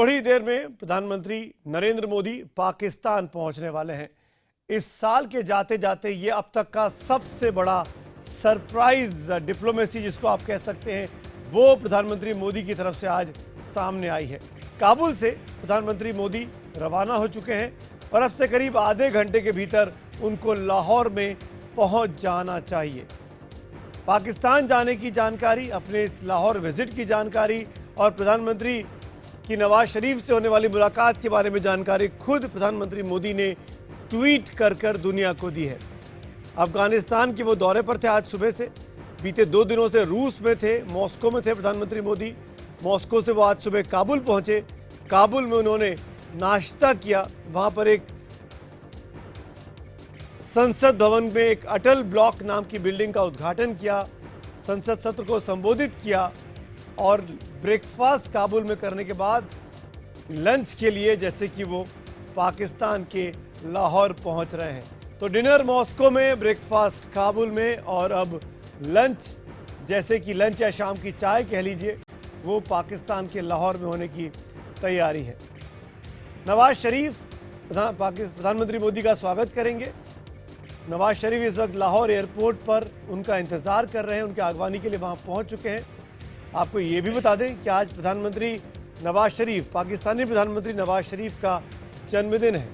थोड़ी देर में प्रधानमंत्री नरेंद्र मोदी पाकिस्तान पहुंचने वाले हैं। इस साल के जाते जाते ये अब तक का सबसे बड़ा सरप्राइज डिप्लोमेसी जिसको आप कह सकते हैं, वो प्रधानमंत्री मोदी की तरफ से आज सामने आई है। काबुल से प्रधानमंत्री मोदी रवाना हो चुके हैं और अब से करीब आधे घंटे के भीतर उनको लाहौर में पहुंच जाना चाहिए। पाकिस्तान जाने की जानकारी, अपने इस लाहौर विजिट की जानकारी और प्रधानमंत्री की नवाज शरीफ से होने वाली मुलाकात के बारे में जानकारी खुद प्रधानमंत्री मोदी ने ट्वीट कर दुनिया को दी है। अफगानिस्तान के वो दौरे पर थे आज सुबह से, बीते 2 दिनों से रूस में थे, मॉस्को में थे प्रधानमंत्री मोदी। मॉस्को से वो आज सुबह काबुल पहुंचे। काबुल में उन्होंने नाश्ता किया, वहां पर एक संसद भवन में एक अटल ब्लॉक नाम की बिल्डिंग का उद्घाटन किया, संसद सत्र को संबोधित किया और ब्रेकफास्ट काबुल में करने के बाद लंच के लिए जैसे कि वो पाकिस्तान के लाहौर पहुंच रहे हैं। तो डिनर मॉस्को में, ब्रेकफास्ट काबुल में और अब लंच, जैसे कि लंच या शाम की चाय कह लीजिए, वो पाकिस्तान के लाहौर में होने की तैयारी है। नवाज शरीफ प्रधानमंत्री मोदी का स्वागत करेंगे। नवाज शरीफ इस वक्त लाहौर एयरपोर्ट पर उनका इंतजार कर रहे हैं, उनके आगवानी के लिए वहां पहुंच चुके हैं। आपको ये भी बता दें कि आज प्रधानमंत्री नवाज शरीफ, पाकिस्तानी प्रधानमंत्री नवाज शरीफ का जन्मदिन है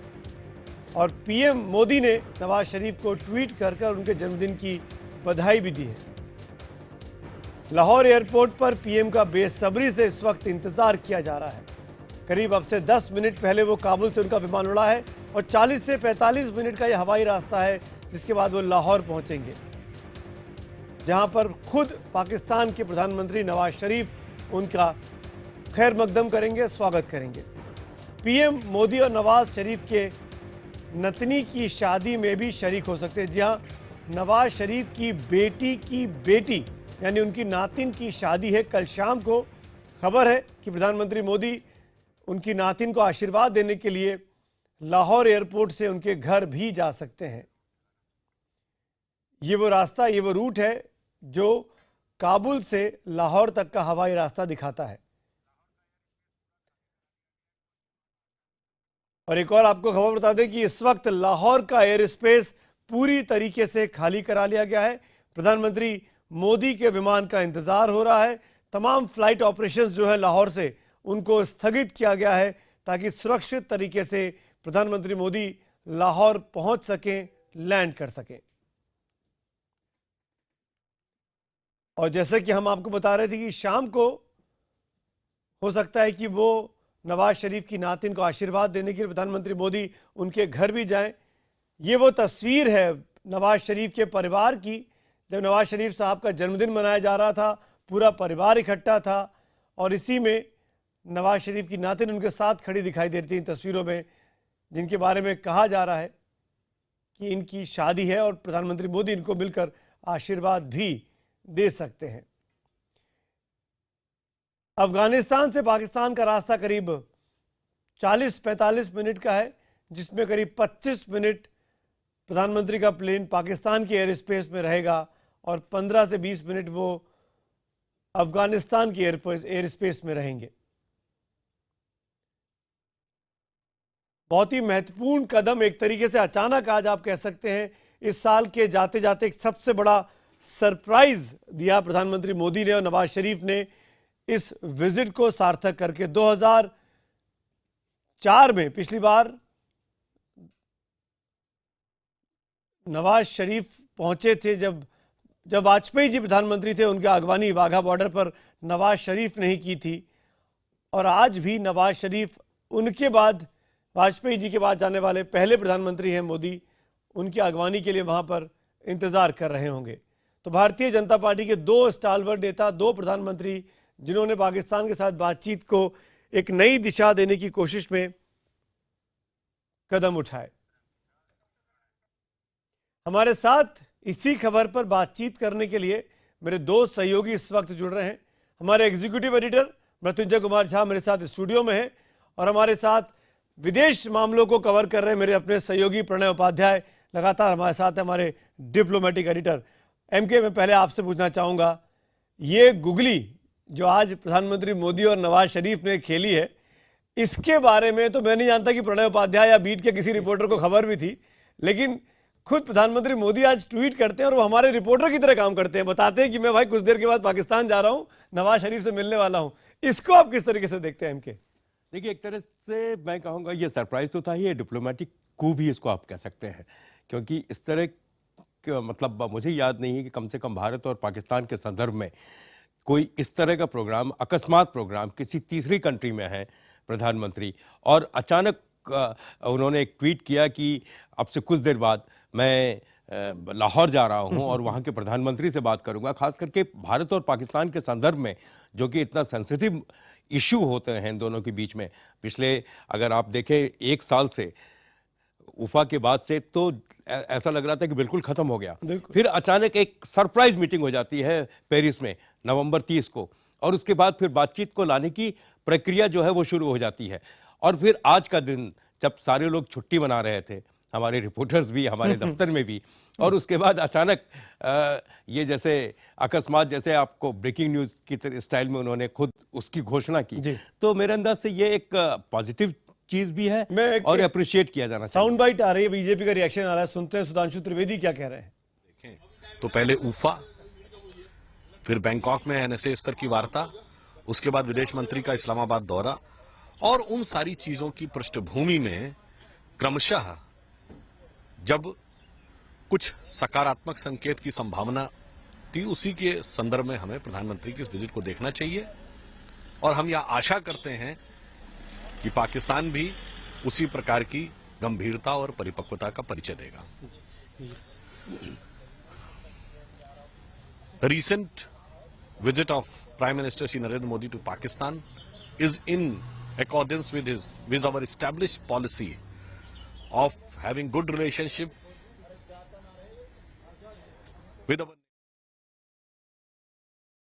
और पीएम मोदी ने नवाज शरीफ को ट्वीट कर उनके जन्मदिन की बधाई भी दी है। लाहौर एयरपोर्ट पर पीएम का बेसब्री से इस वक्त इंतजार किया जा रहा है। करीब अब से 10 मिनट पहले वो काबुल से उनका विमान उड़ा है और 40 से 45 मिनट का यह हवाई रास्ता है, जिसके बाद वो लाहौर पहुंचेंगे, जहां पर खुद पाकिस्तान के प्रधानमंत्री नवाज शरीफ उनका खैर मकदम करेंगे, स्वागत करेंगे। पीएम मोदी और नवाज शरीफ के नतनी की शादी में भी शरीक हो सकते हैं। जी हाँ, नवाज शरीफ की बेटी यानी उनकी नातिन की शादी है कल शाम को। खबर है कि प्रधानमंत्री मोदी उनकी नातिन को आशीर्वाद देने के लिए लाहौर एयरपोर्ट से उनके घर भी जा सकते हैं। ये वो रास्ता, ये वो रूट है जो काबुल से लाहौर तक का हवाई रास्ता दिखाता है। और एक और आपको खबर बता दें कि इस वक्त लाहौर का एयर स्पेस पूरी तरीके से खाली करा लिया गया है। प्रधानमंत्री मोदी के विमान का इंतजार हो रहा है। तमाम फ्लाइट ऑपरेशंस जो है लाहौर से, उनको स्थगित किया गया है ताकि सुरक्षित तरीके से प्रधानमंत्री मोदी लाहौर पहुंच सकें, लैंड कर सकें। और जैसे कि हम आपको बता रहे थे कि शाम को हो सकता है कि वो नवाज शरीफ की नातिन को आशीर्वाद देने के लिए प्रधानमंत्री मोदी उनके घर भी जाएं। ये वो तस्वीर है नवाज शरीफ के परिवार की, जब नवाज शरीफ साहब का जन्मदिन मनाया जा रहा था, पूरा परिवार इकट्ठा था और इसी में नवाज शरीफ की नातिन उनके साथ खड़ी दिखाई दे रही थी इन तस्वीरों में, जिनके बारे में कहा जा रहा है कि इनकी शादी है और प्रधानमंत्री मोदी इनको मिलकर आशीर्वाद भी दे सकते हैं। अफगानिस्तान से पाकिस्तान का रास्ता करीब 40-45 मिनट का है, जिसमें करीब 25 मिनट प्रधानमंत्री का प्लेन पाकिस्तान के एयर स्पेस में रहेगा और 15 से 20 मिनट वो अफगानिस्तान की एयर स्पेस में रहेंगे। बहुत ही महत्वपूर्ण कदम, एक तरीके से अचानक आज आप कह सकते हैं, इस साल के जाते जाते एक सबसे बड़ा सरप्राइज दिया प्रधानमंत्री मोदी ने और नवाज शरीफ ने इस विजिट को सार्थक करके। 2004 में पिछली बार नवाज शरीफ पहुंचे थे, जब वाजपेयी जी प्रधानमंत्री थे, उनके अगवानी वाघा बॉर्डर पर नवाज शरीफ ने ही की थी। और आज भी नवाज शरीफ, उनके बाद वाजपेयी जी के बाद जाने वाले पहले प्रधानमंत्री हैं मोदी, उनकी अगवानी के लिए वहां पर इंतजार कर रहे होंगे। तो भारतीय जनता पार्टी के 2 स्टालवर्ड नेता, 2 प्रधानमंत्री, जिन्होंने पाकिस्तान के साथ बातचीत को एक नई दिशा देने की कोशिश में कदम उठाए। हमारे साथ इसी खबर पर बातचीत करने के लिए मेरे 2 सहयोगी इस वक्त जुड़ रहे हैं। हमारे एग्जीक्यूटिव एडिटर मृत्युंजय कुमार झा मेरे साथ स्टूडियो में है और हमारे साथ विदेश मामलों को कवर कर रहे मेरे अपने सहयोगी प्रणय उपाध्याय लगातार हमारे साथ है, हमारे डिप्लोमेटिक एडिटर। एमके, मैं पहले आपसे पूछना चाहूँगा, ये गुगली जो आज प्रधानमंत्री मोदी और नवाज शरीफ ने खेली है, इसके बारे में तो मैं नहीं जानता कि प्रणय उपाध्याय या बीट के किसी रिपोर्टर को खबर भी थी, लेकिन खुद प्रधानमंत्री मोदी आज ट्वीट करते हैं और वो हमारे रिपोर्टर की तरह काम करते हैं, बताते हैं कि मैं भाई कुछ देर के बाद पाकिस्तान जा रहा हूं, नवाज शरीफ से मिलने वाला हूं। इसको आप किस तरीके से देखते हैं एमके? देखिए, एक तरह से मैं कहूँगा ये सरप्राइज तो था ही, ये डिप्लोमेटिक कू भी इसको आप कह सकते हैं, क्योंकि इस तरह मतलब मुझे याद नहीं है कि कम से कम भारत और पाकिस्तान के संदर्भ में कोई इस तरह का प्रोग्राम, अकस्मात प्रोग्राम किसी तीसरी कंट्री में है प्रधानमंत्री, और अचानक उन्होंने एक ट्वीट किया कि अब से कुछ देर बाद मैं लाहौर जा रहा हूं और वहां के प्रधानमंत्री से बात करूंगा। खास करके भारत और पाकिस्तान के संदर्भ में, जो कि इतना सेंसिटिव इशू होते हैं दोनों के बीच में, पिछले अगर आप देखें 1 साल से उफा के बाद से, तो ऐसा लग रहा था कि बिल्कुल खत्म हो गया। फिर अचानक एक सरप्राइज मीटिंग हो जाती है पेरिस में नवंबर 30 को, और उसके बाद फिर बातचीत को लाने की प्रक्रिया जो है वो शुरू हो जाती है। और फिर आज का दिन, जब सारे लोग छुट्टी मना रहे थे, हमारे रिपोर्टर्स भी, हमारे दफ्तर में भी, और उसके बाद अचानक ये जैसे अकस्मात, जैसे आपको ब्रेकिंग न्यूज़ की स्टाइल में उन्होंने खुद उसकी घोषणा की, तो मेरे अंदाज से ये एक पॉजिटिव चीज भी है और अप्रिशिएट किया जाना चाहिए। साउंड बाइट आ रही है, बीजेपी का रिएक्शन आ रहा है, सुनते हैं सुधांशु त्रिवेदी क्या कह रहे हैं। तो पहले उफा, फिर बैंकॉक में एनएसए स्तर की वार्ता, उसके बाद विदेश मंत्री का इस्लामाबाद दौरा, और उन सारी चीजों की पृष्ठभूमि में क्रमशः जब कुछ सकारात्मक संकेत की संभावना थी, उसी के संदर्भ में हमें प्रधानमंत्री की इस विजिट को देखना चाहिए, और हम यह आशा करते हैं कि पाकिस्तान भी उसी प्रकार की गंभीरता और परिपक्वता का परिचय देगा। The recent visit of Prime Minister Shri Narendra Modi to Pakistan is in accordance with our established policy of having good relationship with our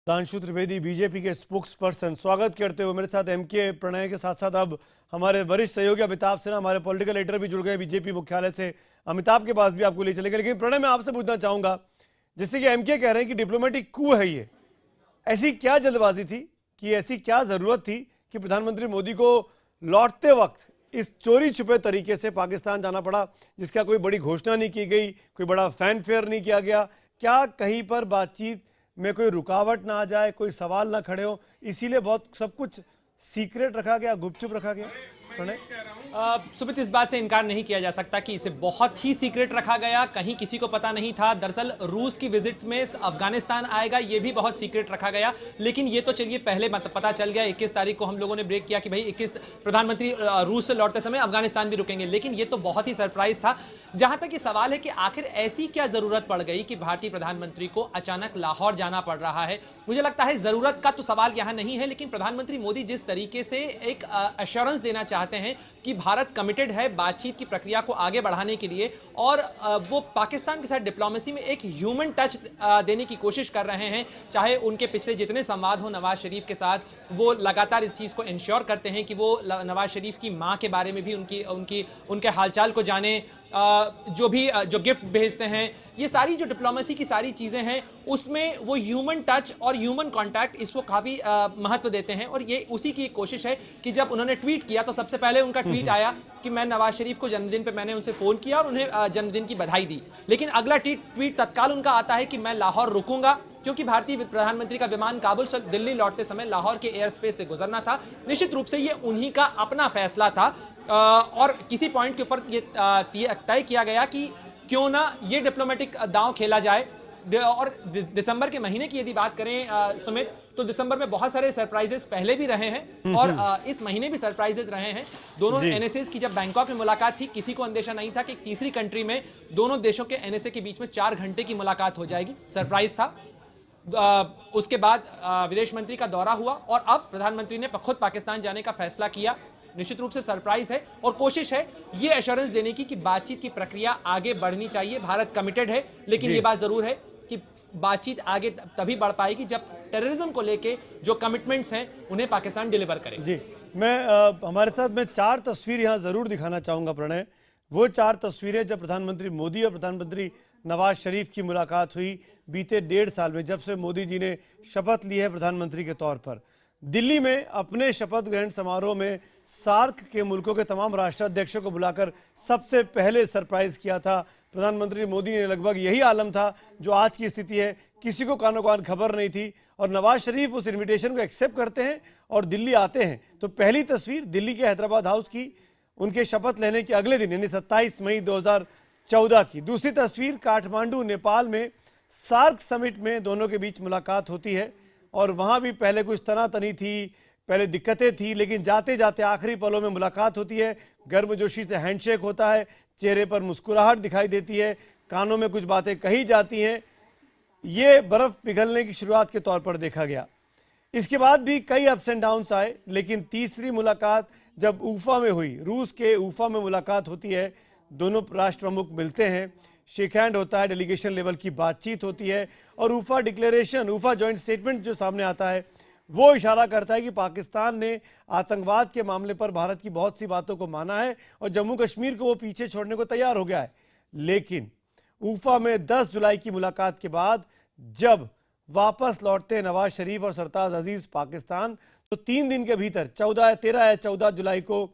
Sudhanshu Trivedi BJP के स्पोक्स पर्सन, स्वागत करते हुए मेरे साथ एमके प्रणय के साथ साथ अब हमारे वरिष्ठ सहयोगी अमिताभ सिन्हा, हमारे पॉलिटिकल एडिटर भी जुड़ गए बीजेपी मुख्यालय से। अमिताभ के पास भी आपको ले चलेंगे, लेकिन प्रणय मैं आपसे पूछना चाहूंगा, जैसे कि एमके कह रहे हैं कि डिप्लोमेटिक कू है ये, ऐसी क्या जल्दबाजी थी, कि ऐसी क्या जरूरत थी कि प्रधानमंत्री मोदी को लौटते वक्त इस चोरी छुपे तरीके से पाकिस्तान जाना पड़ा, जिसका कोई बड़ी घोषणा नहीं की गई, कोई बड़ा फैन फेयर नहीं किया गया? क्या कहीं पर बातचीत में कोई रुकावट ना आ जाए, कोई सवाल ना खड़े हो, इसीलिए बहुत सब कुछ सीक्रेट रखा गया, गुपचुप रखा गया? सुमित, इस बात से इनकार नहीं किया जा सकता कि इसे बहुत ही सीक्रेट रखा गया, कहीं किसी को पता नहीं था। दरअसल रूस की विजिट में अफगानिस्तान आएगा, ये भी बहुत सीक्रेट रखा गया, लेकिन ये तो चलिए पहले पता चल गया। 21 तारीख को हम लोगों ने ब्रेक किया कि भाई 21 प्रधानमंत्री रूस से लौटते समय अफगानिस्तान भी रुकेंगे, लेकिन ये तो बहुत ही सरप्राइज था। जहां तक ये सवाल है कि आखिर ऐसी क्या जरूरत पड़ गई कि भारतीय प्रधानमंत्री को अचानक लाहौर जाना पड़ रहा है, मुझे लगता है जरूरत का तो सवाल यहां नहीं है, लेकिन प्रधानमंत्री मोदी जिस तरीके से एक एश्योरेंस देना चाहते हैं कि भारत कमिटेड है बातचीत की प्रक्रिया को आगे बढ़ाने के लिए, और वो पाकिस्तान के साथ डिप्लोमेसी में एक ह्यूमन टच देने की कोशिश कर रहे हैं। चाहे उनके पिछले जितने संवाद हो नवाज शरीफ के साथ, वो लगातार इस चीज को इंश्योर करते हैं कि वो नवाज शरीफ की मां के बारे में भी उनके हालचाल को जाने, जो गिफ्ट भेजते हैं, ये सारी जो डिप्लोमेसी की सारी चीजें हैं, उसमें वो ह्यूमन टच और ह्यूमन कांटेक्ट इसको काफी महत्व देते हैं। और ये उसी की कोशिश है कि जब उन्होंने ट्वीट किया तो सबसे पहले उनका ट्वीट आया कि मैं नवाज शरीफ को जन्मदिन पे मैंने उनसे फोन किया और उन्हें जन्मदिन की बधाई दी, लेकिन अगला ट्वीट तत्काल उनका आता है कि मैं लाहौर रुकूंगा, क्योंकि भारतीय प्रधानमंत्री का विमान काबुल से दिल्ली लौटते समय लाहौर के एयर स्पेस से गुजरना था। निश्चित रूप से ये उन्हीं का अपना फैसला था, और किसी पॉइंट के ऊपर ये तय किया गया कि क्यों ना ये डिप्लोमेटिक दांव खेला जाए। और दिसंबर के महीने की यदि बात करें सुमित, तो दिसंबर में बहुत सारे सरप्राइजेस पहले भी रहे हैं और इस महीने भी सरप्राइजेस रहे हैं। दोनों एनएसएस की जब बैंकॉक में मुलाकात थी, किसी को अंदेशा नहीं था कि एक तीसरी कंट्री में दोनों देशों के एनएसए के बीच में 4 घंटे की मुलाकात हो जाएगी, सरप्राइज था। उसके बाद विदेश मंत्री का दौरा हुआ और अब प्रधानमंत्री ने खुद पाकिस्तान जाने का फैसला किया। निश्चित रूप से सरप्राइज है और कोशिश है ये एश्योरेंस देने की कि बातचीत की प्रक्रिया आगे बढ़नी चाहिए। भारत कमिटेड है, लेकिन ये बात जरूर है कि बातचीत आगे तभी बढ़ पाएगी जब टेररिज्म को लेके जो कमिटमेंट्स हैं उन्हें पाकिस्तान डिलीवर करे। जी, मैं हमारे साथ मैं 4 तस्वीर यहाँ जरूर दिखाना चाहूंगा प्रणय। वो 4 तस्वीरें जब प्रधानमंत्री मोदी और प्रधानमंत्री नवाज शरीफ की मुलाकात हुई बीते 1.5 साल में, जब से मोदी जी ने शपथ ली है प्रधानमंत्री के तौर पर। दिल्ली में अपने शपथ ग्रहण समारोह में सार्क के मुल्कों के तमाम राष्ट्राध्यक्षों को बुलाकर सबसे पहले सरप्राइज किया था प्रधानमंत्री मोदी ने। लगभग यही आलम था जो आज की स्थिति है, किसी को कानो कान खबर नहीं थी और नवाज शरीफ उस इनविटेशन को एक्सेप्ट करते हैं और दिल्ली आते हैं। तो पहली तस्वीर दिल्ली के हैदराबाद हाउस की, उनके शपथ लेने के अगले दिन यानी 27 मई 2014 की। दूसरी तस्वीर काठमांडू नेपाल में सार्क समिट में दोनों के बीच मुलाकात होती है और वहाँ भी पहले कुछ तनातनी थी, पहले दिक्कतें थी, लेकिन जाते जाते आखिरी पलों में मुलाकात होती है, गर्मजोशी से हैंडशेक होता है, चेहरे पर मुस्कुराहट दिखाई देती है, कानों में कुछ बातें कही जाती हैं। ये बर्फ़ पिघलने की शुरुआत के तौर पर देखा गया। इसके बाद भी कई अप्स एंड डाउन्स आए, लेकिन तीसरी मुलाकात जब ऊफा में हुई, रूस के ऊफा में मुलाकात होती है, दोनों राष्ट्र प्रमुख मिलते हैं, शेक हैंड होता है, डेलीगेशन लेवल की बातचीत होती है और ऊफा डिक्लेरेशन, ऊफा जॉइंट स्टेटमेंट जो सामने आता है वो इशारा करता है कि पाकिस्तान ने आतंकवाद के मामले पर भारत की बहुत सी बातों को माना है और जम्मू कश्मीर को वो पीछे छोड़ने को तैयार हो गया है। लेकिन ऊफा में 10 जुलाई की मुलाकात के बाद जब वापस लौटते हैं नवाज शरीफ और सरताज अजीज पाकिस्तान, तो 3 दिन के भीतर 13 या 14 जुलाई को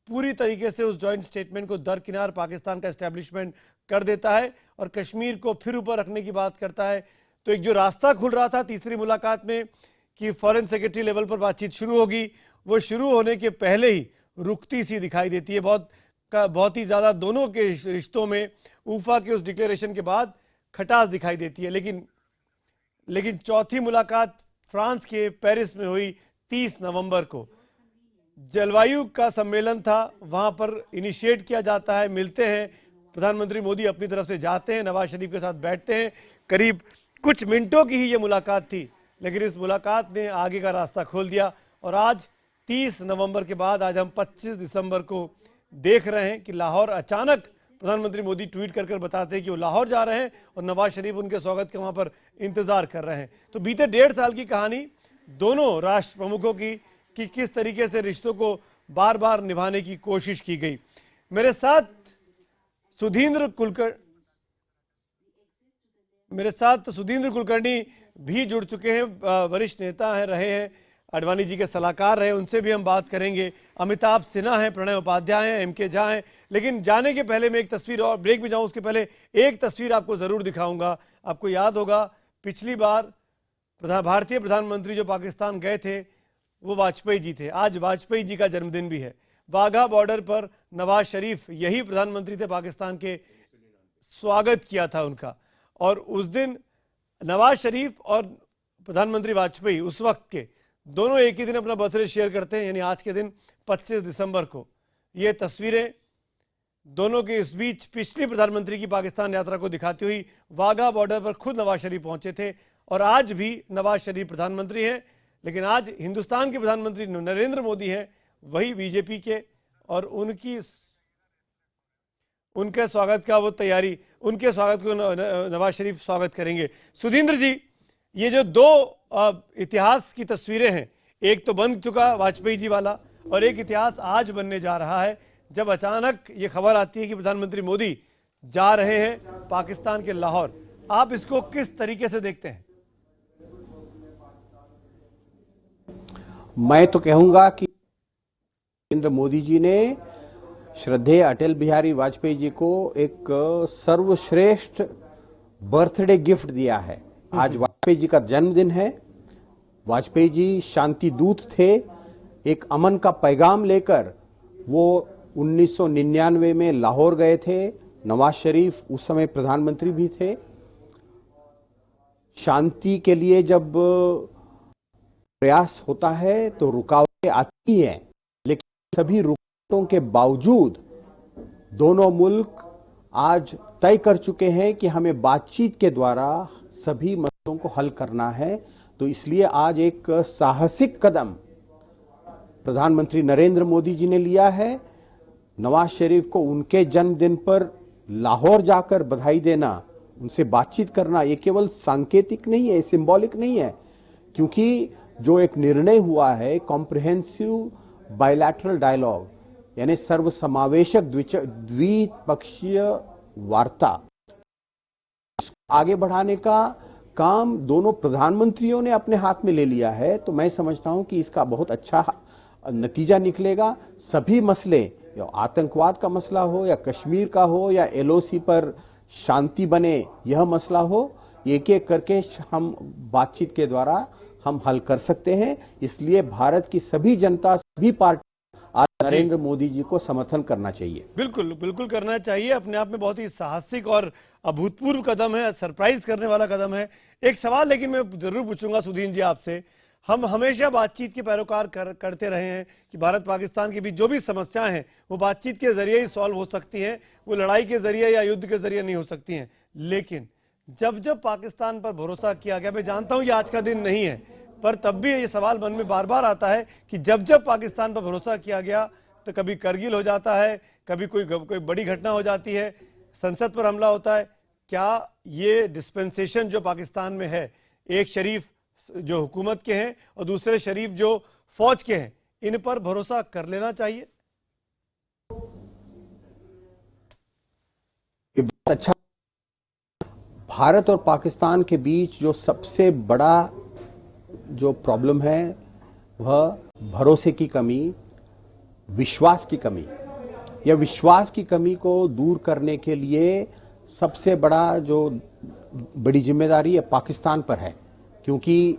पूरी तरीके से उस जॉइंट स्टेटमेंट को दरकिनार पाकिस्तान का एस्टेब्लिशमेंट कर देता है और कश्मीर को फिर ऊपर रखने की बात करता है। तो एक जो रास्ता खुल रहा था तीसरी मुलाकात में कि फॉरेन सेक्रेटरी लेवल पर बातचीत शुरू होगी, वो शुरू होने के पहले ही रुकती सी दिखाई देती है। बहुत ही ज़्यादा दोनों के रिश्तों में ऊफा के उस डिक्लेरेशन के बाद खटास दिखाई देती है। लेकिन चौथी मुलाकात फ्रांस के पेरिस में हुई 30 नवंबर को। जलवायु का सम्मेलन था, वहाँ पर इनिशिएट किया जाता है, मिलते हैं, प्रधानमंत्री मोदी अपनी तरफ से जाते हैं, नवाज शरीफ के साथ बैठते हैं। करीब कुछ मिनटों की ही ये मुलाकात थी, लेकिन इस मुलाकात ने आगे का रास्ता खोल दिया और आज 30 नवंबर के बाद आज हम 25 दिसंबर को देख रहे हैं कि लाहौर अचानक प्रधानमंत्री मोदी ट्वीट कर बताते हैं कि वो लाहौर जा रहे हैं और नवाज शरीफ उनके स्वागत के वहाँ पर इंतज़ार कर रहे हैं। तो बीते 1.5 साल की कहानी दोनों राष्ट्र प्रमुखों की कि किस तरीके से रिश्तों को बार बार निभाने की कोशिश की गई। मेरे साथ सुधींद्र कुलकर्णी भी जुड़ चुके हैं, वरिष्ठ नेता हैं, रहे हैं, आडवाणी जी के सलाहकार रहे, उनसे भी हम बात करेंगे। अमिताभ सिन्हा हैं, प्रणय उपाध्याय हैं, एम के झा हैं। लेकिन जाने के पहले मैं एक तस्वीर और ब्रेक में जाऊं उसके पहले एक तस्वीर आपको ज़रूर दिखाऊंगा। आपको याद होगा पिछली बार भारतीय प्रधानमंत्री जो पाकिस्तान गए थे वो वाजपेयी जी थे। आज वाजपेयी जी का जन्मदिन भी है। वाघा बॉर्डर पर नवाज शरीफ यही प्रधानमंत्री थे पाकिस्तान के, स्वागत किया था उनका। और उस दिन नवाज शरीफ और प्रधानमंत्री वाजपेयी उस वक्त के दोनों एक ही दिन अपना बर्थडे शेयर करते हैं, यानी आज के दिन 25 दिसंबर को। ये तस्वीरें दोनों के इस बीच पिछली प्रधानमंत्री की पाकिस्तान यात्रा को दिखाती हुई वाघा बॉर्डर पर खुद नवाज शरीफ पहुंचे थे और आज भी नवाज शरीफ प्रधानमंत्री हैं, लेकिन आज हिंदुस्तान के प्रधानमंत्री नरेंद्र मोदी हैं, वही बीजेपी के, और उनके स्वागत का वो तैयारी, उनके स्वागत को नवाज शरीफ स्वागत करेंगे। सुधींद्र जी, ये जो 2 इतिहास की तस्वीरें हैं, एक तो बन चुका वाजपेयी जी वाला और एक इतिहास आज बनने जा रहा है जब अचानक ये खबर आती है कि प्रधानमंत्री मोदी जा रहे हैं पाकिस्तान के लाहौर। आप इसको किस तरीके से देखते हैं? मैं तो कहूंगा कि नरेंद्र मोदी जी ने श्रद्धेय अटल बिहारी वाजपेयी जी को एक सर्वश्रेष्ठ बर्थडे गिफ्ट दिया है। आज वाजपेयी जी का जन्मदिन है। वाजपेयी जी शांति दूत थे। एक अमन का पैगाम लेकर वो 1999 में लाहौर गए थे। नवाज शरीफ उस समय प्रधानमंत्री भी थे। शांति के लिए जब प्रयास होता है तो रुकावटें आती हैं, लेकिन सभी रुकावटों के बावजूद दोनों मुल्क आज तय कर चुके हैं कि हमें बातचीत के द्वारा सभी मसलों को हल करना है। तो इसलिए आज एक साहसिक कदम प्रधानमंत्री नरेंद्र मोदी जी ने लिया है। नवाज शरीफ को उनके जन्मदिन पर लाहौर जाकर बधाई देना, उनसे बातचीत करना, ये केवल सांकेतिक नहीं है, सिंबॉलिक नहीं है, क्योंकि जो एक निर्णय हुआ है कॉम्प्रिहेंसिव बायलैटरल डायलॉग, यानी सर्वसमावेशक द्विपक्षीय वार्ता, आगे बढ़ाने का काम दोनों प्रधानमंत्रियों ने अपने हाथ में ले लिया है, तो मैं समझता हूं कि इसका बहुत अच्छा नतीजा निकलेगा। सभी मसले, या आतंकवाद का मसला हो या कश्मीर का हो या एलओसी पर शांति बने यह मसला हो, एक एक करके हम बातचीत के द्वारा हम हल कर सकते हैं। इसलिए भारत की सभी जनता, सभी पार्टी आज नरेंद्र मोदी जी को समर्थन करना चाहिए। बिल्कुल बिल्कुल करना चाहिए। अपने आप में बहुत ही साहसिक और अभूतपूर्व कदम है, सरप्राइज करने वाला कदम है। एक सवाल लेकिन मैं जरूर पूछूंगा सुधीन जी आपसे, हम हमेशा बातचीत के पैरोकार करते रहे हैं कि भारत पाकिस्तान के बीच जो भी समस्याएं हैं वो बातचीत के जरिए ही सॉल्व हो सकती हैं, वो लड़ाई के जरिए या युद्ध के जरिए नहीं हो सकती हैं। लेकिन जब जब पाकिस्तान पर भरोसा किया गया, मैं जानता हूं ये आज का दिन नहीं है, पर तब भी ये सवाल मन में बार बार आता है कि जब जब पाकिस्तान पर भरोसा किया गया तो कभी करगिल हो जाता है, कभी कोई बड़ी घटना हो जाती है, संसद पर हमला होता है। क्या ये डिस्पेंसेशन जो पाकिस्तान में है, एक शरीफ जो हुकूमत के हैं और दूसरे शरीफ जो फौज के हैं, इन पर भरोसा कर लेना चाहिए? ये बहुत अच्छा। भारत और पाकिस्तान के बीच जो सबसे बड़ा जो प्रॉब्लम है वह भरोसे की कमी, विश्वास की कमी। यह विश्वास की कमी को दूर करने के लिए सबसे बड़ी जिम्मेदारी है पाकिस्तान पर है, क्योंकि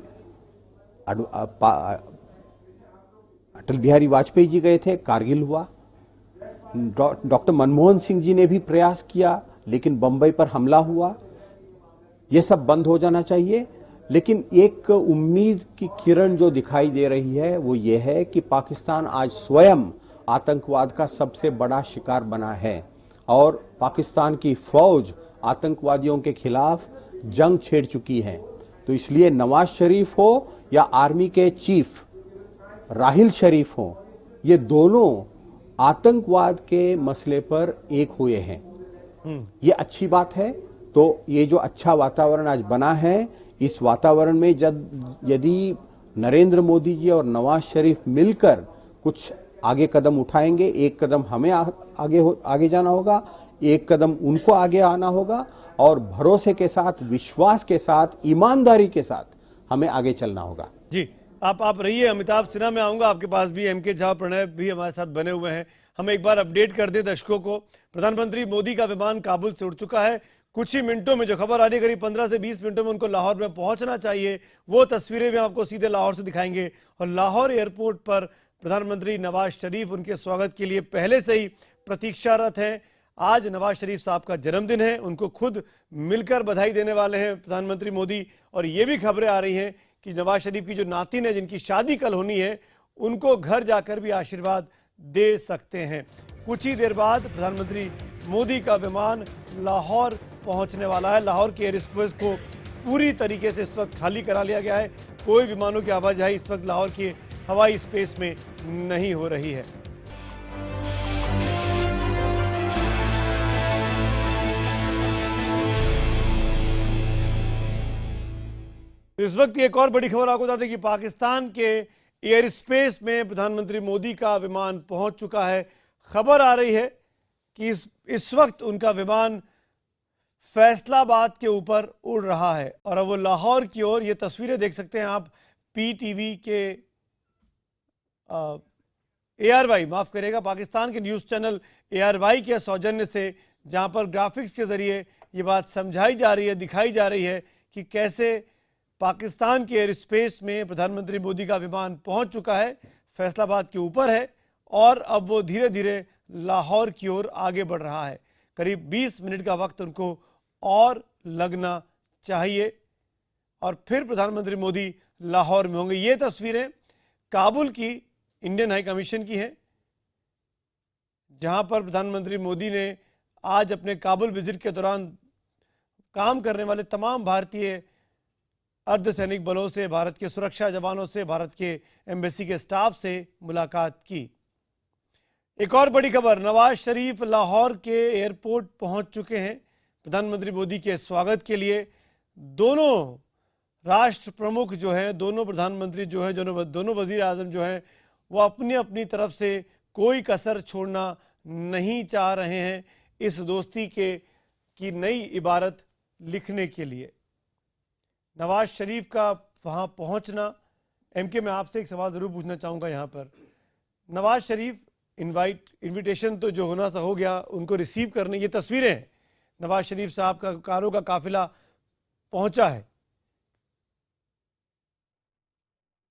अटल बिहारी वाजपेयी जी गए थे, कारगिल हुआ, डॉक्टर मनमोहन सिंह जी ने भी प्रयास किया, लेकिन बंबई पर हमला हुआ। यह सब बंद हो जाना चाहिए। लेकिन एक उम्मीद की किरण जो दिखाई दे रही है वो ये है कि पाकिस्तान आज स्वयं आतंकवाद का सबसे बड़ा शिकार बना है और पाकिस्तान की फौज आतंकवादियों के खिलाफ जंग छेड़ चुकी है। तो इसलिए नवाज शरीफ हो या आर्मी के चीफ राहिल शरीफ हो, ये दोनों आतंकवाद के मसले पर एक हुए हैं। ये अच्छी बात है। तो ये जो अच्छा वातावरण आज बना है, इस वातावरण में यदि नरेंद्र मोदी जी और नवाज शरीफ मिलकर कुछ आगे कदम उठाएंगे, एक कदम हमें आगे जाना होगा, एक कदम उनको आगे आना होगा, और भरोसे के साथ, विश्वास के साथ, ईमानदारी के साथ हमें आगे चलना होगा। जी, आप रहिए। अमिताभ सिन्हा में आऊंगा आपके पास भी, एमके झा प्रणय भी हमारे साथ बने हुए हैं। हम एक बार अपडेट कर दें दर्शकों को। प्रधानमंत्री मोदी का विमान काबुल से उड़ चुका है। कुछ ही मिनटों में, जो खबर आ रही है करीब 15 से 20 मिनटों में उनको लाहौर में पहुंचना चाहिए। वो तस्वीरें भी आपको सीधे लाहौर से दिखाएंगे। और लाहौर एयरपोर्ट पर प्रधानमंत्री नवाज शरीफ उनके स्वागत के लिए पहले से ही प्रतीक्षारत हैं। आज नवाज शरीफ साहब का जन्मदिन है, उनको खुद मिलकर बधाई देने वाले हैं प्रधानमंत्री मोदी। और ये भी खबरें आ रही हैं कि नवाज शरीफ की जो नातिन है, जिनकी शादी कल होनी है, उनको घर जाकर भी आशीर्वाद दे सकते हैं। कुछ ही देर बाद प्रधानमंत्री मोदी का विमान लाहौर पहुंचने वाला है। लाहौर के एयर स्पेस को पूरी तरीके से इस वक्त खाली करा लिया गया है। कोई विमानों की आवाजाही इस वक्त लाहौर के हवाई स्पेस में नहीं हो रही है। इस वक्त एक और बड़ी खबर आपको बता दें कि पाकिस्तान के एयर स्पेस में प्रधानमंत्री मोदी का विमान पहुंच चुका है। खबर आ रही है कि इस वक्त उनका विमान फैसलाबाद के ऊपर उड़ रहा है और अब वो लाहौर की ओर, ये तस्वीरें देख सकते हैं आप पीटीवी के ARY, माफ करेगा, पाकिस्तान के न्यूज़ चैनल ARY के सौजन्य से, जहां पर ग्राफिक्स के जरिए ये बात समझाई जा रही है, दिखाई जा रही है कि कैसे पाकिस्तान के एयर स्पेस में प्रधानमंत्री मोदी का विमान पहुंच चुका है, फैसलाबाद के ऊपर है और अब वो धीरे धीरे लाहौर की ओर आगे बढ़ रहा है। करीब 20 मिनट का वक्त उनको और लगना चाहिए और फिर प्रधानमंत्री मोदी लाहौर में होंगे। ये तस्वीरें काबुल की इंडियन हाई कमीशन की हैं, जहां पर प्रधानमंत्री मोदी ने आज अपने काबुल विजिट के दौरान काम करने वाले तमाम भारतीय अर्धसैनिक बलों से, भारत के सुरक्षा जवानों से, भारत के एम्बेसी के स्टाफ से मुलाकात की। एक और बड़ी खबर, नवाज शरीफ लाहौर के एयरपोर्ट पहुंच चुके हैं प्रधानमंत्री मोदी के स्वागत के लिए। दोनों राष्ट्र प्रमुख जो हैं, दोनों प्रधानमंत्री जो हैं, दोनों वजीर आजम जो हैं, वो अपनी अपनी तरफ से कोई कसर छोड़ना नहीं चाह रहे हैं इस दोस्ती की नई इबारत लिखने के लिए। नवाज शरीफ का वहां पहुंचना। एमके, मैं आपसे एक सवाल जरूर पूछना चाहूंगा यहाँ पर। नवाज शरीफ इनविटेशन तो जो होना था हो गया, उनको रिसीव करने, ये तस्वीरें हैं, नवाज शरीफ साहब का कारों का काफिला पहुंचा है।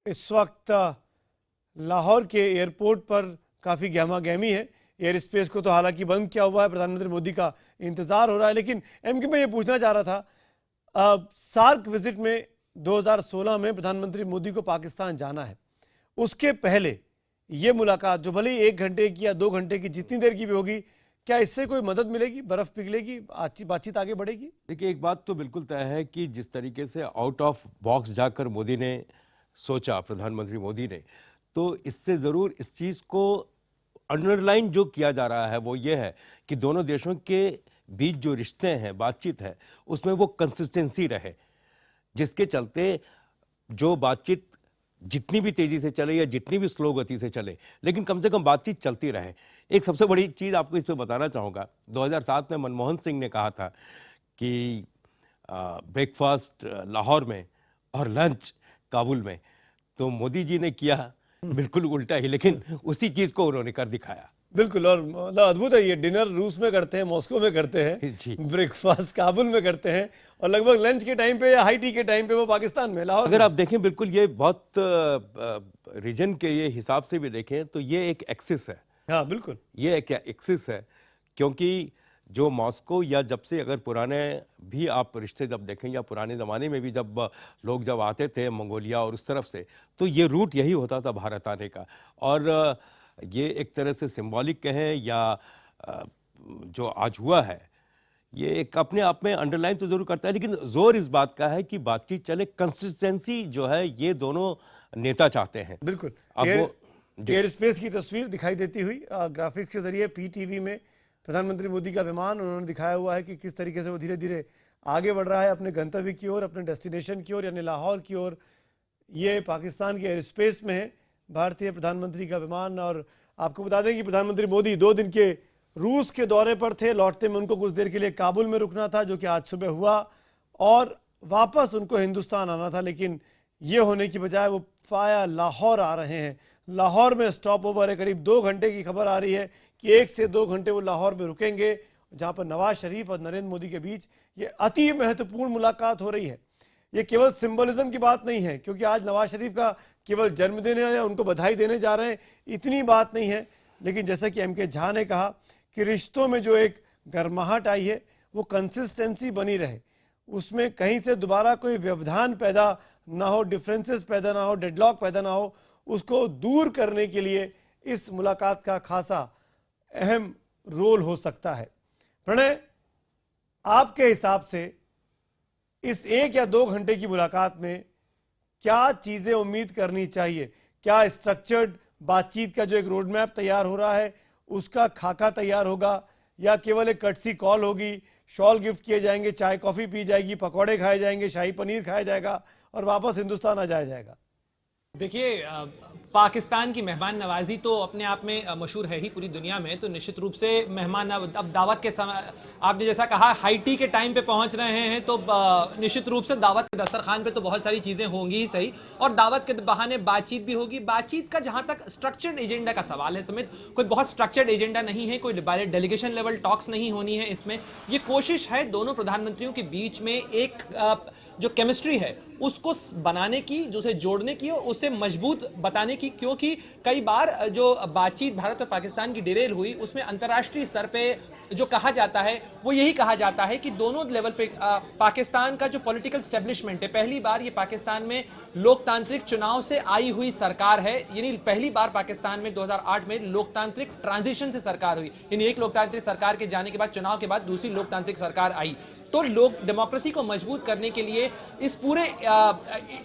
इस वक्त लाहौर के एयरपोर्ट पर काफ़ी गहमा गहमी है। एयर स्पेस को तो हालांकि बंद किया हुआ है, प्रधानमंत्री मोदी का इंतज़ार हो रहा है। लेकिन एमके, मैं ये पूछना चाह रहा था, सार्क विजिट में 2016 में प्रधानमंत्री मोदी को पाकिस्तान जाना है, उसके पहले ये मुलाकात जो भले ही 1 घंटे की या 2 घंटे की, जितनी देर की भी होगी, क्या इससे कोई मदद मिलेगी, बर्फ पिघलेगी, बातचीत आगे बढ़ेगी? देखिए, एक बात तो बिल्कुल तय है कि जिस तरीके से आउट ऑफ बॉक्स जाकर मोदी ने सोचा, प्रधानमंत्री मोदी ने, तो इससे ज़रूर इस चीज़ को अंडरलाइन जो किया जा रहा है वो ये है कि दोनों देशों के बीच जो रिश्ते हैं, बातचीत है, उसमें वो कंसिस्टेंसी रहे, जिसके चलते जो बातचीत जितनी भी तेज़ी से चले या जितनी भी स्लो गति से चले, लेकिन कम से कम बातचीत चलती रहे। एक सबसे बड़ी चीज़ आपको इस पर बताना चाहूँगा, 2007 में मनमोहन सिंह ने कहा था कि ब्रेकफास्ट लाहौर में और लंच काबुल में, तो मोदी जी ने किया बिल्कुल उल्टा ही, लेकिन उसी चीज़ को उन्होंने कर दिखाया। बिल्कुल, और मतलब अद्भुत है, ये डिनर रूस में करते हैं, मॉस्को में करते हैं, ब्रेकफास्ट काबुल में करते हैं, और लगभग लंच के टाइम पे या हाई टी के टाइम पे वो पाकिस्तान में, लाहौर। अगर आप देखें, बिल्कुल ये बहुत रीजन के ये हिसाब से भी देखें तो ये एक एक्सिस है। हाँ बिल्कुल, ये एक एक्सिस है, क्योंकि जो मॉस्को या जब से अगर पुराने भी आप रिश्ते जब देखें, या पुराने ज़माने में भी जब लोग जब आते थे मंगोलिया और उस तरफ से, तो ये रूट यही होता था भारत आने का। और ये एक तरह से सिंबॉलिक कहें या जो आज हुआ है, ये एक अपने आप में अंडरलाइन तो ज़रूर करता है, लेकिन जोर इस बात का है कि बातचीत चले, कंसिस्टेंसी जो है ये दोनों नेता चाहते हैं। बिल्कुल। अब वो एयर स्पेस की तस्वीर दिखाई देती हुई ग्राफिक्स के जरिए पीटीवी में प्रधानमंत्री मोदी का विमान उन्होंने दिखाया हुआ है कि किस तरीके से वो धीरे धीरे आगे बढ़ रहा है अपने गंतव्य की ओर, अपने डेस्टिनेशन की ओर, यानी लाहौर की ओर। ये पाकिस्तान के एयर स्पेस में है भारतीय प्रधानमंत्री का विमान। और आपको बता दें कि प्रधानमंत्री मोदी 2 दिन के रूस के दौरे पर थे। लौटते में उनको कुछ देर के लिए काबुल में रुकना था, जो कि आज सुबह हुआ, और वापस उनको हिंदुस्तान आना था। लेकिन ये होने की बजाय वो फाया लाहौर आ रहे हैं। लाहौर में स्टॉप ओवर है, करीब 2 घंटे की खबर आ रही है कि 1 से 2 घंटे वो लाहौर में रुकेंगे, जहां पर नवाज शरीफ और नरेंद्र मोदी के बीच ये अति महत्वपूर्ण मुलाकात हो रही है। ये केवल सिंबलिज्म की बात नहीं है, क्योंकि आज नवाज शरीफ का केवल जन्मदिन है या उनको बधाई देने जा रहे हैं, इतनी बात नहीं है। लेकिन जैसा कि एमके झा ने कहा कि रिश्तों में जो एक गर्माहट आई है, वो कंसिस्टेंसी बनी रहे, उसमें कहीं से दोबारा कोई व्यवधान पैदा ना हो, डिफरेंसेस पैदा ना हो, डेडलॉक पैदा ना हो, उसको दूर करने के लिए इस मुलाकात का खासा अहम रोल हो सकता है। प्रणय, आपके हिसाब से इस 1 या 2 घंटे की मुलाकात में क्या चीजें उम्मीद करनी चाहिए? क्या स्ट्रक्चर्ड बातचीत का जो एक रोड मैप तैयार हो रहा है उसका खाका तैयार होगा, या केवल एक कटसी कॉल होगी, शॉल गिफ्ट किए जाएंगे, चाय कॉफी पी जाएगी, पकौड़े खाए जाएंगे, शाही पनीर खाया जाएगा और वापस हिंदुस्तान आ जाया जाएगा? देखिए, पाकिस्तान की मेहमान नवाजी तो अपने आप में मशहूर है ही पूरी दुनिया में। तो निश्चित रूप से मेहमान अब दावत के समय, आपने जैसा कहा हाई टी के टाइम पे पहुंच रहे हैं, तो निश्चित रूप से दावत के दस्तरखान पे तो बहुत सारी चीज़ें होंगी ही सही, और दावत के बहाने बातचीत भी होगी। बातचीत का जहां तक स्ट्रक्चर्ड एजेंडा का सवाल है समित, कोई बहुत स्ट्रक्चर्ड एजेंडा नहीं है, कोई डेलीगेशन लेवल टॉक्स नहीं होनी है इसमें। ये कोशिश है दोनों प्रधानमंत्रियों के बीच में एक जो केमिस्ट्री है उसको बनाने की, जो उसे जोड़ने की और उसे मजबूत बताने की, क्योंकि कई बार जो बातचीत भारत और पाकिस्तान की डिरेल हुई उसमें अंतर्राष्ट्रीय स्तर पे जो कहा जाता है वो यही कहा जाता है कि दोनों लेवल पे पाकिस्तान का जो पॉलिटिकल स्टैब्लिशमेंट है, पहली बार ये पाकिस्तान में लोकतांत्रिक चुनाव से आई हुई सरकार है, यानी पहली बार पाकिस्तान में 2008 में लोकतांत्रिक ट्रांजिशन से सरकार हुई, यानी एक लोकतांत्रिक सरकार के जाने के बाद, चुनाव के बाद दूसरी लोकतांत्रिक सरकार आई। तो लोग डेमोक्रेसी को मजबूत करने के लिए इस पूरे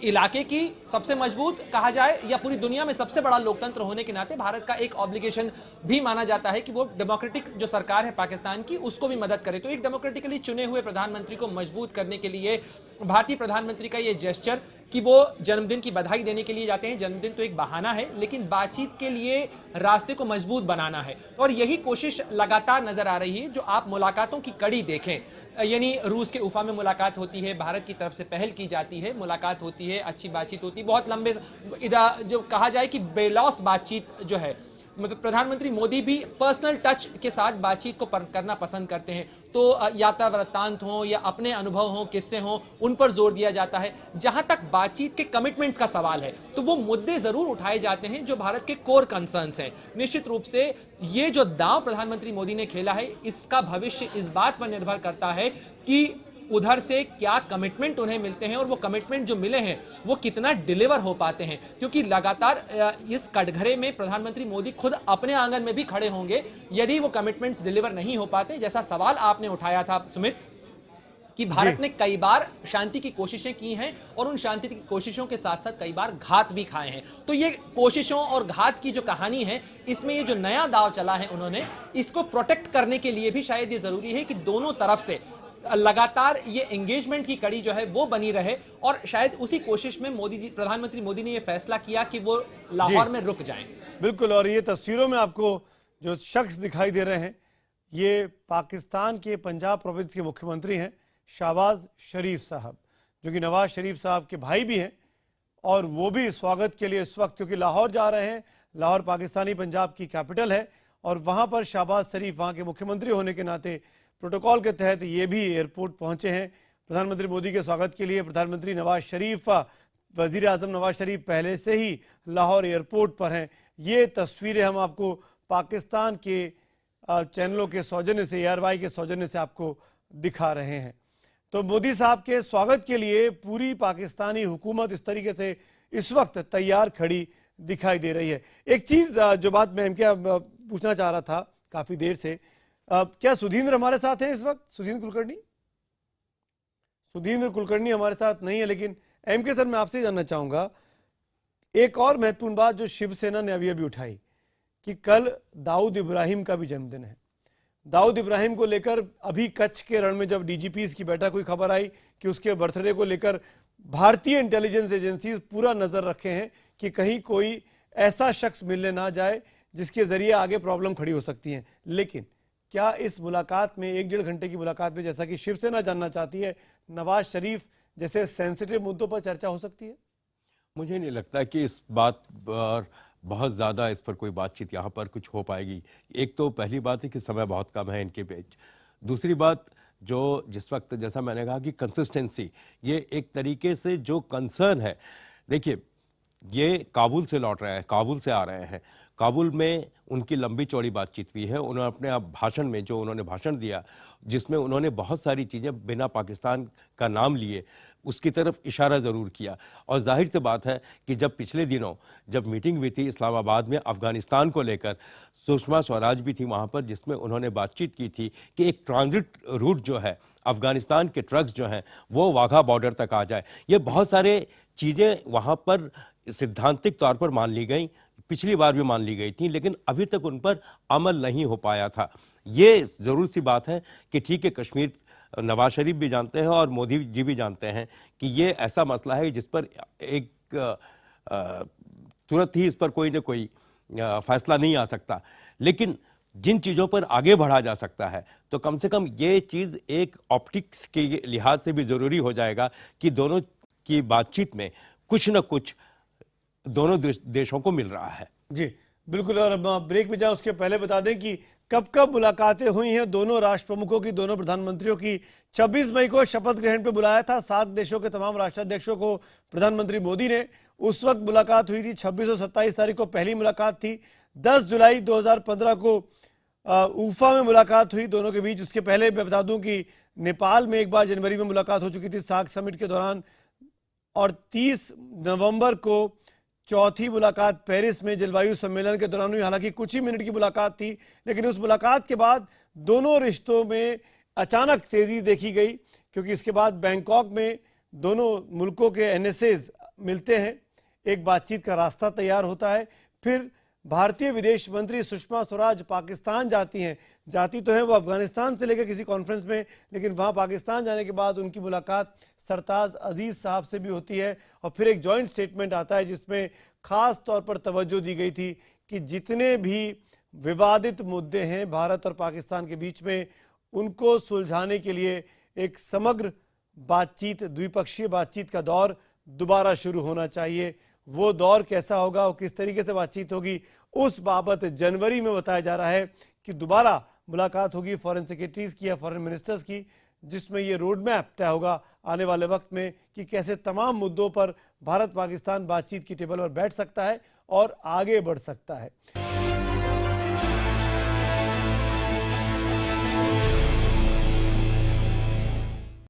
इलाके की सबसे मजबूत कहा जाए या पूरी दुनिया में सबसे बड़ा लोकतंत्र होने के नाते भारत का एक ऑब्लिगेशन भी माना जाता है कि वो डेमोक्रेटिक जो सरकार है पाकिस्तान की उसको भी मदद करे। तो एक डेमोक्रेटिकली चुने हुए प्रधानमंत्री को मजबूत करने के लिए भारतीय प्रधानमंत्री का ये जेस्चर कि वो जन्मदिन की बधाई देने के लिए जाते हैं, जन्मदिन तो एक बहाना है, लेकिन बातचीत के लिए रास्ते को मजबूत बनाना है, और यही कोशिश लगातार नजर आ रही है। जो आप मुलाकातों की कड़ी देखें, यानी रूस के उफा में मुलाकात होती है, भारत की तरफ से पहल की जाती है, मुलाकात होती है, अच्छी बातचीत होती है, बहुत लंबे जो कहा जाए कि बेलौस बातचीत जो है, मतलब प्रधानमंत्री मोदी भी पर्सनल टच के साथ बातचीत को करना पसंद करते हैं। तो यात्रा वृत्तांत हो या अपने अनुभव हो, किस्से हो, उन पर जोर दिया जाता है। जहां तक बातचीत के कमिटमेंट्स का सवाल है तो वो मुद्दे जरूर उठाए जाते हैं जो भारत के कोर कंसर्न्स हैं। निश्चित रूप से ये जो दांव प्रधानमंत्री मोदी ने खेला है, इसका भविष्य इस बात पर निर्भर करता है कि उधर से क्या कमिटमेंट उन्हें मिलते हैं और वो कमिटमेंट जो मिले हैं वो कितना डिलीवर हो पाते हैं, क्योंकि लगातार इस कटघरे में प्रधानमंत्री मोदी खुद अपने आंगन में भी खड़े होंगे यदि वो कमिटमेंट्स डिलीवर नहीं हो पाते। जैसा सवाल आपने उठाया था सुमित कि भारत ने कई बार शांति की कोशिशें की हैं और उन शांति की कोशिशों के साथ साथ कई बार घात भी खाए हैं, तो ये कोशिशों और घात की जो कहानी है, इसमें ये जो नया दांव चला है उन्होंने, इसको प्रोटेक्ट करने के लिए भी शायद ये जरूरी है कि दोनों तरफ से लगातार ये एंगेजमेंट की कड़ी जो है वो बनी रहे। और शायद उसी कोशिश में प्रधानमंत्री मोदी ने ये फैसला किया कि वो लाहौर में रुक जाएं। बिल्कुल, और ये तस्वीरों में आपको जो शख्स दिखाई दे रहे हैं, ये पाकिस्तान के पंजाब प्रोविंस के मुख्यमंत्री हैं शहबाज शरीफ साहब, जो कि नवाज शरीफ साहब के भाई भी हैं, और वो भी स्वागत के लिए इस वक्त क्योंकि लाहौर जा रहे हैं। लाहौर पाकिस्तानी पंजाब की कैपिटल है और वहाँ पर शहबाज शरीफ वहाँ के मुख्यमंत्री होने के नाते प्रोटोकॉल के तहत ये भी एयरपोर्ट पहुंचे हैं प्रधानमंत्री मोदी के स्वागत के लिए। प्रधानमंत्री नवाज शरीफ, वजीर आजम नवाज शरीफ पहले से ही लाहौर एयरपोर्ट पर हैं। ये तस्वीरें हम आपको पाकिस्तान के चैनलों के सौजन्य से, ARY के सौजन्य से आपको दिखा रहे हैं। तो मोदी साहब के स्वागत के लिए पूरी पाकिस्तानी हुकूमत इस तरीके से इस वक्त तैयार खड़ी दिखाई दे रही है। एक चीज़ जो बात मैं क्या पूछना चाह रहा था काफ़ी देर से, क्या सुधींद्र हमारे साथ हैं इस वक्त? सुधींद्र कुलकर्णी हमारे साथ नहीं है, लेकिन MK सर मैं आपसे जानना चाहूँगा एक और महत्वपूर्ण बात जो शिवसेना ने अभी उठाई कि कल दाऊद इब्राहिम का भी जन्मदिन है। दाऊद इब्राहिम को लेकर अभी कच्छ के रण में जब DGPs की बैठक हुई, खबर आई कि उसके बर्थडे को लेकर भारतीय इंटेलिजेंस एजेंसीज पूरा नजर रखे हैं कि कहीं कोई ऐसा शख्स मिलने ना जाए जिसके जरिए आगे प्रॉब्लम खड़ी हो सकती है। लेकिन क्या इस मुलाकात में, 1-1.5 घंटे की मुलाकात में, जैसा कि शिवसेना जानना चाहती है, नवाज शरीफ जैसे सेंसिटिव मुद्दों पर चर्चा हो सकती है? मुझे नहीं लगता कि इस बात पर बहुत ज़्यादा इस पर कोई बातचीत यहाँ पर कुछ हो पाएगी। एक तो पहली बात है कि समय बहुत कम है इनके बीच। दूसरी बात, जो जिस वक्त जैसा मैंने कहा कि कंसिस्टेंसी, ये एक तरीके से जो कंसर्न है, देखिए ये काबुल से लौट रहे हैं, काबुल से आ रहे हैं, काबुल में उनकी लंबी चौड़ी बातचीत हुई है। उन्होंने अपने आप भाषण में जो उन्होंने भाषण दिया, जिसमें उन्होंने बहुत सारी चीज़ें बिना पाकिस्तान का नाम लिए उसकी तरफ इशारा ज़रूर किया। और जाहिर सी बात है कि जब पिछले दिनों जब मीटिंग हुई थी इस्लामाबाद में अफ़गानिस्तान को लेकर, सुषमा स्वराज भी थी वहाँ पर, जिसमें उन्होंने बातचीत की थी कि एक ट्रांजिट रूट जो है अफ़गानिस्तान के ट्रक्स जो हैं वो वाघा बॉर्डर तक आ जाए। ये बहुत सारे चीज़ें वहाँ पर सिद्धांतिक तौर पर मान ली गई, पिछली बार भी मान ली गई थी, लेकिन अभी तक उन पर अमल नहीं हो पाया था। ये ज़रूर सी बात है कि ठीक है, कश्मीर नवाज शरीफ भी जानते हैं और मोदी जी भी जानते हैं कि ये ऐसा मसला है जिस पर एक तुरंत ही इस पर कोई ना कोई फैसला नहीं आ सकता, लेकिन जिन चीज़ों पर आगे बढ़ा जा सकता है तो कम से कम ये चीज़ एक ऑप्टिक्स के लिहाज से भी ज़रूरी हो जाएगा कि दोनों की बातचीत में कुछ न कुछ दोनों देशों को मिल रहा है। जी बिल्कुल, और ब्रेक में जाए उसके पहले बता दें कि कब कब मुलाकातें हुई हैं दोनों राष्ट्र प्रमुखों की, दोनों प्रधानमंत्रियों की। 26 मई को शपथ ग्रहण पे बुलाया था 7 देशों के तमाम राष्ट्राध्यक्षों को प्रधानमंत्री मोदी ने, उस वक्त मुलाकात हुई थी। 26 और 27 तारीख को पहली मुलाकात थी। 10 जुलाई 2015 को उफा में मुलाकात हुई दोनों के बीच। उसके पहले मैं बता दूं कि नेपाल में एक बार जनवरी में मुलाकात हो चुकी थी सार्क समिट के दौरान, और 30 नवंबर को चौथी मुलाकात पेरिस में जलवायु सम्मेलन के दौरान हुई। हालांकि कुछ ही मिनट की मुलाकात थी, लेकिन उस मुलाकात के बाद दोनों रिश्तों में अचानक तेजी देखी गई, क्योंकि इसके बाद बैंकॉक में दोनों मुल्कों के NSAs मिलते हैं, एक बातचीत का रास्ता तैयार होता है। फिर भारतीय विदेश मंत्री सुषमा स्वराज पाकिस्तान जाती हैं, जाती तो हैं वो अफगानिस्तान से लेकर किसी कॉन्फ्रेंस में, लेकिन वहाँ पाकिस्तान जाने के बाद उनकी मुलाकात सरताज अजीज साहब से भी होती है। और फिर एक जॉइंट स्टेटमेंट आता है जिसमें खास तौर पर तवज्जो दी गई थी कि जितने भी विवादित मुद्दे हैं भारत और पाकिस्तान के बीच में, उनको सुलझाने के लिए एक समग्र बातचीत, द्विपक्षीय बातचीत का दौर दोबारा शुरू होना चाहिए। वो दौर कैसा होगा, वो किस तरीके से बातचीत होगी, उस बाबत जनवरी में बताया जा रहा है कि दोबारा मुलाकात होगी फॉरेन सेक्रेटरीज की या फॉरेन मिनिस्टर्स की, जिसमें ये रोड मैप तय होगा आने वाले वक्त में कि कैसे तमाम मुद्दों पर भारत पाकिस्तान बातचीत की टेबल पर बैठ सकता है और आगे बढ़ सकता है।